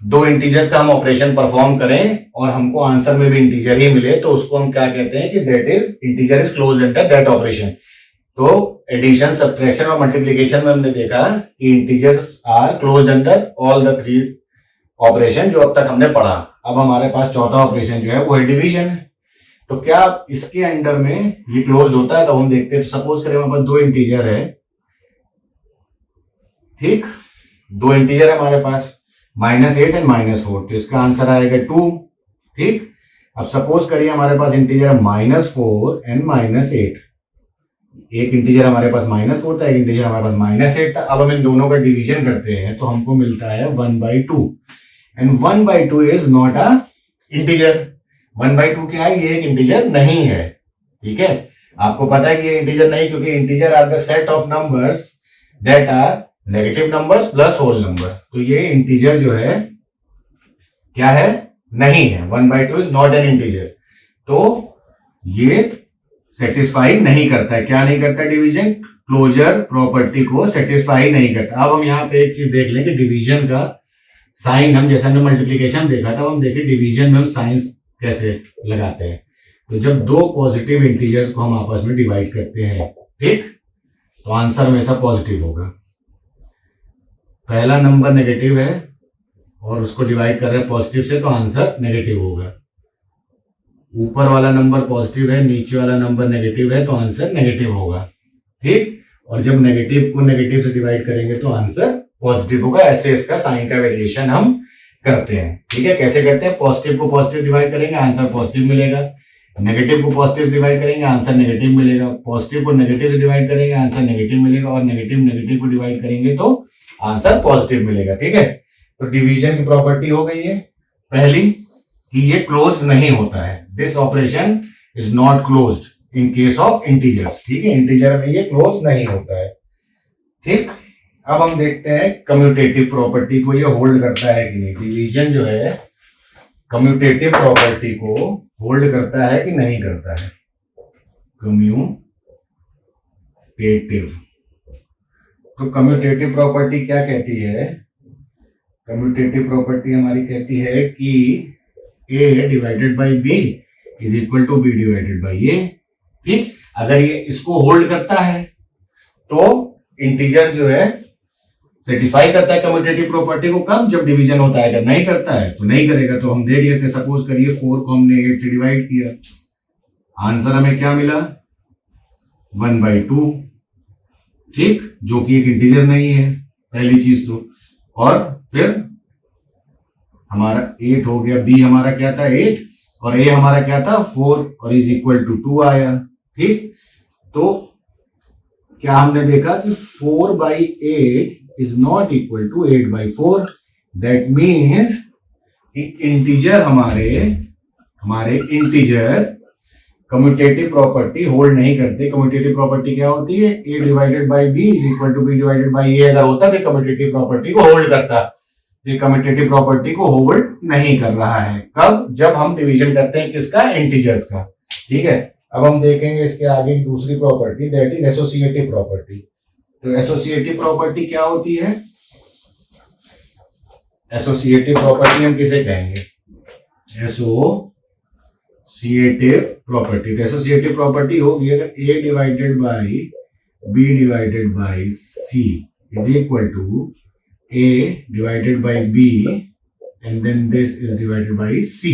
2 इंटीजर्स का हम ऑपरेशन परफॉर्म करें और हमको आंसर में भी इंटीजर ही मिले, तो उसको हम क्या कहते हैं कि that is integer is closed under that operation. तो एडिशन, सब्ट्रैक्शन और मल्टीप्लिकेशन में हमने देखा कि integers are closed under all the 3 operation जो अब तक हमने पढ़ा। अब हमारे पास चौथा ऑपरेशन जो है वो है डिवीजन। तो क्या इसके अंडर में ये क्लोज होता है? तो हम देखते हैं। सपोज करें हमारे पास 2 इंटीजर है, ठीक, 2 इंटीजर है हमारे पास, -8 एंड -4, तो इसका आंसर आएगा 2। ठीक, अब सपोज करिए हमारे पास इंटीजर है -4 एंड -8। एक इंटीजर हमारे पास -4 था, एक इंटीजर हमारे पास -8 था। अब हम इन दोनों का डिवीजन करते हैं तो हमको मिलता है 1/2, and 1/2 is not a integer. 1/2 क्या है, ये एक इंटीजर नहीं है। ठीक है, आपको पता है कि ये इंटीजर नहीं, क्योंकि integer are the set of numbers that are negative numbers plus whole number. तो ये इंटीजर जो है क्या है, नहीं है। 1/2 इज नॉट एन इंटीजर। तो ये सेटिस्फाई नहीं करता है। क्या नहीं करता, डिवीजन क्लोजर प्रॉपर्टी को सेटिस्फाई नहीं करता। अब हम यहाँ पे एक चीज देख लें कि डिवीजन का साइन, हम जैसा हमने मल्टीप्लीकेशन देखा था, हम देखें डिवीजन में हम साइन कैसे लगाते हैं। तो जब दो पॉजिटिव इंटीजर्स को हम आपस में डिवाइड करते हैं, ठीक, तो आंसर हमेशा पॉजिटिव होगा। पहला नंबर नेगेटिव है और उसको डिवाइड कर रहे हैं पॉजिटिव से, तो आंसर नेगेटिव होगा। ऊपर वाला नंबर पॉजिटिव है, नीचे वाला नंबर नेगेटिव है, तो आंसर नेगेटिव होगा। ठीक, और जब नेगेटिव को नेगेटिव से डिवाइड करेंगे तो आंसर पॉजिटिव होगा। ऐसे इसका साइन का वेरिएशन हम करते हैं। ठीक है, कैसे करते हैं, पॉजिटिव को पॉजिटिव डिवाइड करेंगे, आंसर पॉजिटिव मिलेगा। नेगेटिव को पॉजिटिव डिवाइड करेंगे, आंसर नेगेटिव मिलेगा। पॉजिटिव को नेगेटिव से डिवाइड करेंगे, आंसर नेगेटिव मिलेगा। और नेगेटिव नेगेटिव को डिवाइड करेंगे तो आंसर पॉजिटिव मिलेगा। ठीक है, तो डिवीजन की प्रॉपर्टी हो गई है पहली कि ये क्लोज नहीं होता है। This operation is not closed in case of integers. ठीक है, इंटीजर में ये क्लोज नहीं होता है। ठीक, अब हम देखते हैं कम्यूटेटिव प्रॉपर्टी को ये होल्ड करता है कि नहीं। डिवीजन जो है कम्यूटेटिव प्रॉपर्टी को होल्ड करता है कि नहीं करता है। कम्यूटेटिव, तो कम्यूटेटिव प्रॉपर्टी क्या कहती है, कम्यूटेटिव प्रॉपर्टी हमारी कहती है कि a divided by b is equal to b divided by a। ठीक, अगर ये इसको होल्ड करता है तो इंटीजर जो है सेटिस्फाई करता है कम्यूटेटिव प्रॉपर्टी को। कब, जब डिवीजन होता है। अगर नहीं करता है तो नहीं करेगा। तो हम देख लेते हैं, सपोज करिए 4 को हमने 8 से डिवाइड किया, आंसर हमें क्या मिला, 1/2। ठीक, जो कि एक इंटीजर नहीं है, पहली चीज तो। और फिर हमारा 8 हो गया, b हमारा क्या था 8 और a हमारा क्या था 4 और इज इक्वल टू 2 आया। ठीक, तो क्या हमने देखा कि 4/8 is not equal to 8/4. That means integer हमारे इंटीजर कम्यूटेटिव प्रॉपर्टी होल्ड नहीं करते। कम्यूटेटिव प्रॉपर्टी क्या होती है, a divided by b is equal to b divided by a। अगर होता तो कम्यूटेटिव प्रॉपर्टी को होल्ड करता। ये कम्यूटेटिव प्रॉपर्टी को होल्ड नहीं कर रहा है। कब, जब हम डिवीजन करते हैं किसका, इंटीजर्स का। ठीक है, अब हम देखेंगे इसके आगे दूसरी property, that is associative property. तो एसोसिएटिव प्रॉपर्टी क्या होती है, एसोसिएटिव प्रॉपर्टी हम किसे कहेंगे, एसोसिएटिव प्रॉपर्टी। तो एसोसिएटिव प्रॉपर्टी होगी अगर a divided by b divided by c is equal to a divided by b and then this is divided by c,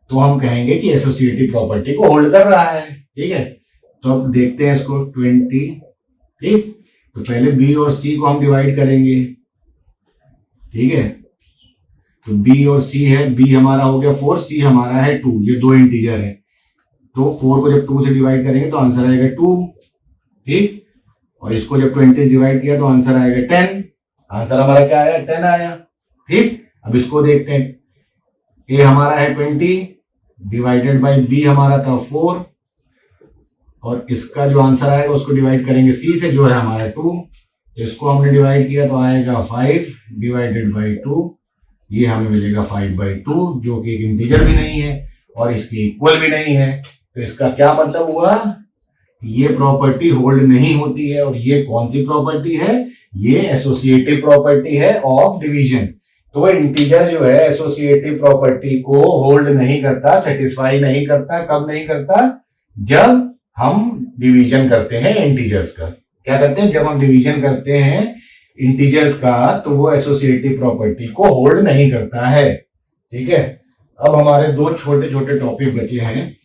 तो हम कहेंगे कि एसोसिएटिव प्रॉपर्टी को होल्ड कर रहा है। ठीक है, तो अब देखते हैं इसको 20। ठीक, तो पहले b और c को हम डिवाइड करेंगे। ठीक है, तो b और c है, b हमारा हो गया 4, c हमारा है 2, ये दो इंटीजर है। तो 4 को जब 2 से डिवाइड करेंगे तो आंसर आएगा 2। ठीक, और इसको जब 20 से डिवाइड किया तो आंसर आएगा 10। आंसर हमारा क्या आया, 10 आया। ठीक, अब इसको देखते हैं, a हमारा है 20 डिवाइडेड बाई b हमारा था 4 और इसका जो आंसर आएगा उसको डिवाइड करेंगे c से, जो है हमारा 2। तो इसको हमने डिवाइड किया तो आएगा 5 डिवाइडेड बाई 2, ये हमें मिलेगा 5/2, जो कि एक इंटीजर भी नहीं है और इसके इक्वल भी नहीं है। तो इसका क्या मतलब हुआ, ये प्रॉपर्टी होल्ड नहीं होती है। और ये कौन सी प्रॉपर्टी है, ये एसोसिएटिव प्रॉपर्टी है ऑफ डिवीजन। तो इंटीजर जो है एसोसिएटिव प्रॉपर्टी को होल्ड नहीं करता, सेटिस्फाई नहीं करता। कब नहीं करता, जब हम डिवीजन करते हैं इंटीजर्स का। क्या करते हैं, जब हम डिवीजन करते हैं इंटीजर्स का तो वो एसोसिएटिव प्रॉपर्टी को होल्ड नहीं करता है। ठीक है, अब हमारे दो छोटे छोटे टॉपिक बचे हैं।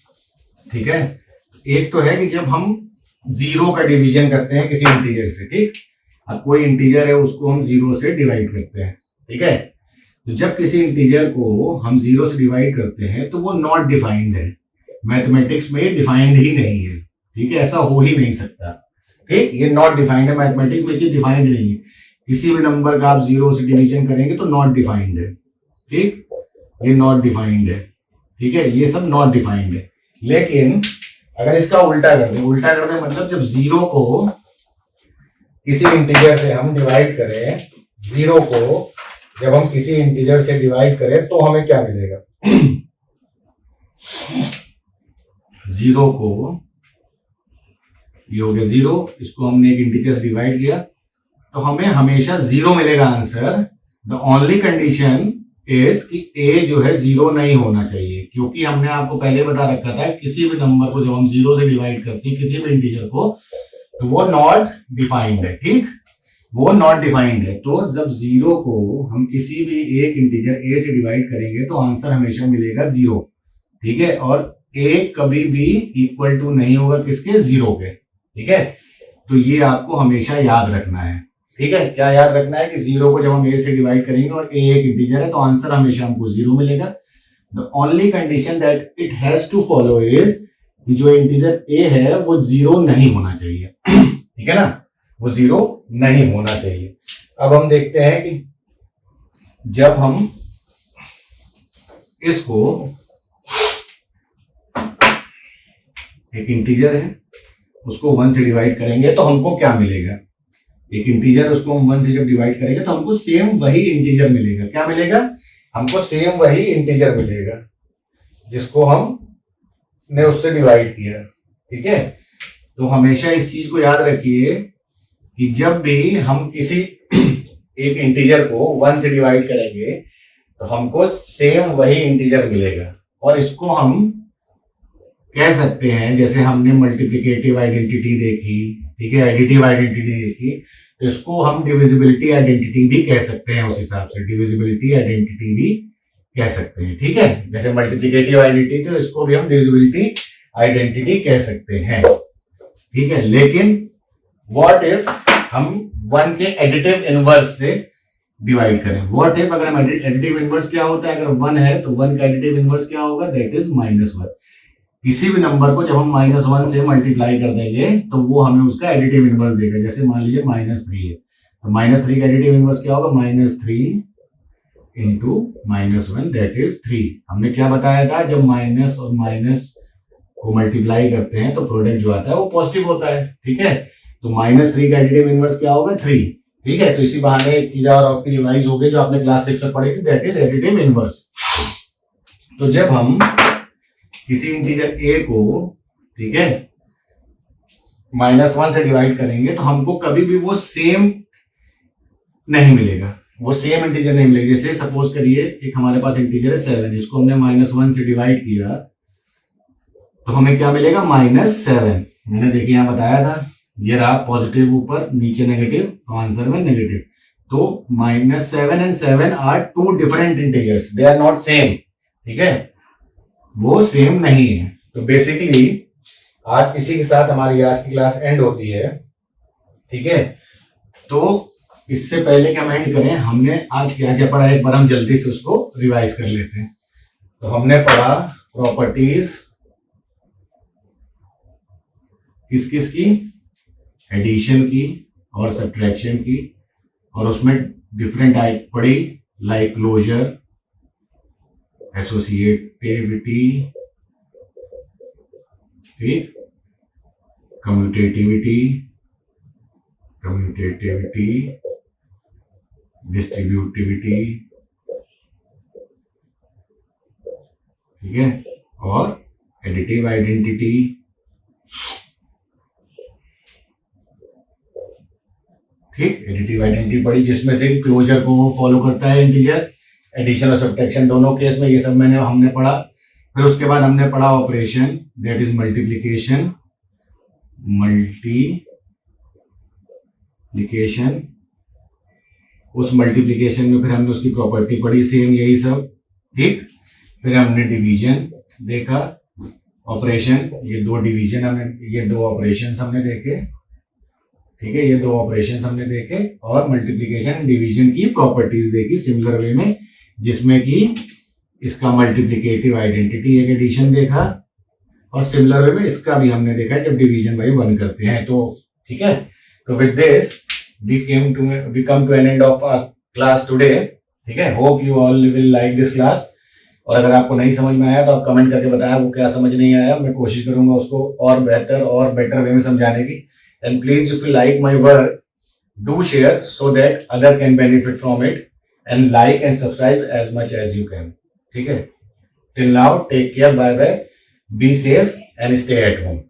ठीक है, एक तो है कि जब हम 0 का डिवीजन करते हैं किसी इंटीजर से। ठीक, अब कोई इंटीजर है उसको हम 0 से डिवाइड करते हैं। ठीक है, तो जब किसी इंटीजर को हम 0 से डिवाइड करते हैं तो वो नॉट डिफाइंड है, मैथमेटिक्स में डिफाइंड ही नहीं है। ठीक है, ऐसा हो ही नहीं सकता। ठीक, ये नॉट डिफाइंड है, मैथमेटिक्स में चीज डिफाइंड नहीं है। किसी भी नंबर का आप 0 से डिवीजन करेंगे तो नॉट डिफाइंड है। ठीक, ये नॉट डिफाइंड है, ठीक है, ये सब नॉट डिफाइंड है। लेकिन अगर इसका उल्टा कर दें, उल्टा कर दें मतलब जब जीरो को किसी इंटीजर से हम डिवाइड करें, जीरो को जब हम किसी इंटीजर से डिवाइड करें तो हमें क्या मिलेगा? जीरो को, ये हो गया जीरो, इसको हमने एक इंटीजर से डिवाइड किया तो हमें हमेशा जीरो मिलेगा answer. The only condition is कि ए जो है जीरो नहीं होना चाहिए, क्योंकि हमने आपको पहले बता रखा था किसी भी नंबर को जब हम जीरो से डिवाइड करते हैं, किसी भी इंटीजर को, तो वो नॉट डिफाइंड है, ठीक, वो नॉट डिफाइंड है। तो जब जीरो को हम किसी भी एक इंटीजर ए से डिवाइड करेंगे तो आंसर हमेशा मिलेगा जीरो, ठीक है, और ए कभी भी इक्वल टू नहीं होगा किसके? जीरो के, ठीक है। तो ये आपको हमेशा याद रखना है, ठीक है। क्या याद रखना है कि जीरो को जब हम ए से डिवाइड करेंगे और ए एक इंटीजर है तो आंसर हमेशा हमको जीरो मिलेगा। The only condition that it has to follow is कि जो इंटीजर ए है वो जीरो नहीं होना चाहिए, ठीक है ना, वो जीरो नहीं होना चाहिए। अब हम देखते हैं कि जब हम इसको, एक इंटीजर है उसको 1 से डिवाइड करेंगे तो हमको क्या मिलेगा? एक इंटीजर, उसको हम 1 से जब डिवाइड करेंगे तो हमको सेम वही इंटीजर मिलेगा। क्या मिलेगा? हमको सेम वही इंटीजर मिलेगा जिसको हम ने उससे डिवाइड किया, ठीक है। तो हमेशा इस चीज को याद रखिए कि जब भी हम किसी एक इंटीजर को 1 से डिवाइड करेंगे तो हमको सेम वही इंटीजर मिलेगा। और इसको हम कह सकते हैं, जैसे हमने मल्टीप्लिकेटिव आइडेंटिटी देखी, ठीक है, एडिटिव आइडेंटिटी देखी, तो इसको हम डिविजिबिलिटी आइडेंटिटी भी कह सकते हैं। उस हिसाब से डिविजिबिलिटी आइडेंटिटी भी कह सकते हैं, ठीक है। जैसे मल्टीप्लिकेटिव आइडेंटिटी, तो इसको भी हम डिविजिबिलिटी आइडेंटिटी कह सकते हैं, ठीक है। लेकिन व्हाट इफ हम 1 के एडिटिव इनवर्स से डिवाइड करें? व्हाट इफ अगर हम एडिटिव इनवर्स क्या होता है? अगर 1 है तो 1 का एडिटिव इनवर्स क्या होगा? That is -1। किसी भी नंबर को जब हम -1 से मल्टीप्लाई कर देंगे तो वो हमें उसका एडिटिव इनवर्स देगा। जैसे मान लीजिए -3 है तो -3 का एडिटिव इनवर्स क्या होगा? -3 इंटू -1 दैट इज 3। हमने क्या बताया था? जब माइनस और माइनस को मल्टीप्लाई करते हैं तो प्रोडक्ट जो आता है वो पॉजिटिव होता है, ठीक है। तो -3 का एडिटिव इनवर्स क्या होगा? 3, ठीक है। तो इसी बहाने एक चीज और आपकी रिवाइज हो गई जो आपने क्लास 6 में पढ़ी थी, दैट इज एडिटिव इनवर्स। तो जब हम किसी इंटीजर ए को, ठीक है, -1 से डिवाइड करेंगे तो हमको कभी भी वो सेम नहीं मिलेगा, वो सेम इंटीजर नहीं मिलेगा। जैसे सपोज करिए एक हमारे पास इंटीजर है 7, इसको हमने -1 से डिवाइड किया तो हमें क्या मिलेगा? -7। मैंने देखिए यहां बताया था, ये रहा पॉजिटिव ऊपर, नीचे नेगेटिव, तो आंसर में नेगेटिव। तो -7 and 7 are 2 different integers, they are not same, ठीक है, वो सेम नहीं है। तो बेसिकली आज किसी के साथ हमारी आज की क्लास एंड होती है, ठीक है। तो इससे पहले कि हम एंड करें, हमने आज क्या क्या पढ़ा, एक बार हम जल्दी से उसको रिवाइज कर लेते हैं। तो हमने पढ़ा प्रॉपर्टीज किस किस की? एडिशन की और सब्ट्रैक्शन की, और उसमें डिफरेंट टाइप पढ़ी, लाइक क्लोजर, एसोसिएटिविटी, ठीक, कम्यूटेटिविटी, डिस्ट्रीब्यूटिविटी, ठीक है, और एडिटिव आइडेंटिटी, ठीक, एडिटिव आइडेंटिटी पढ़ी जिसमें से क्लोजर को फॉलो करता है इंटीजर, एडिशन और सब्ट्रैक्शन दोनों केस में, ये सब हमने पढ़ा। फिर उसके बाद हमने पढ़ा ऑपरेशन, दैट इज मल्टीप्लिकेशन, उस मल्टीप्लिकेशन में फिर हमने उसकी प्रॉपर्टी पढ़ी, सेम यही सब, ठीक। फिर हमने डिवीजन देखा, ऑपरेशन, ये 2 डिवीजन हमने, ये 2 ऑपरेशन हमने देखे, ठीक है, ये 2 ऑपरेशन हमने देखे, और मल्टीप्लिकेशन एंड डिवीजन की प्रॉपर्टीज देखी सिमिलर वे में, जिसमें कि इसका मल्टीप्लिकेटिव आइडेंटिटी एक एडिशन देखा, और सिमिलर वे में इसका भी हमने देखा जब डिवीजन बाई 1 करते हैं। तो ठीक है, तो with this we come to an end of our class today, ठीक है, hope you all will like this class. और अगर आपको नहीं समझ में आया तो आप कमेंट करके बताया वो क्या समझ नहीं आया, मैं कोशिश करूंगा उसको और बेहतर और बेटर वे में समझाने की। And please if you like my work do share so that other can benefit from it, and like and subscribe as much as you can. ठीक है, till now take care, bye bye, be safe and stay at home.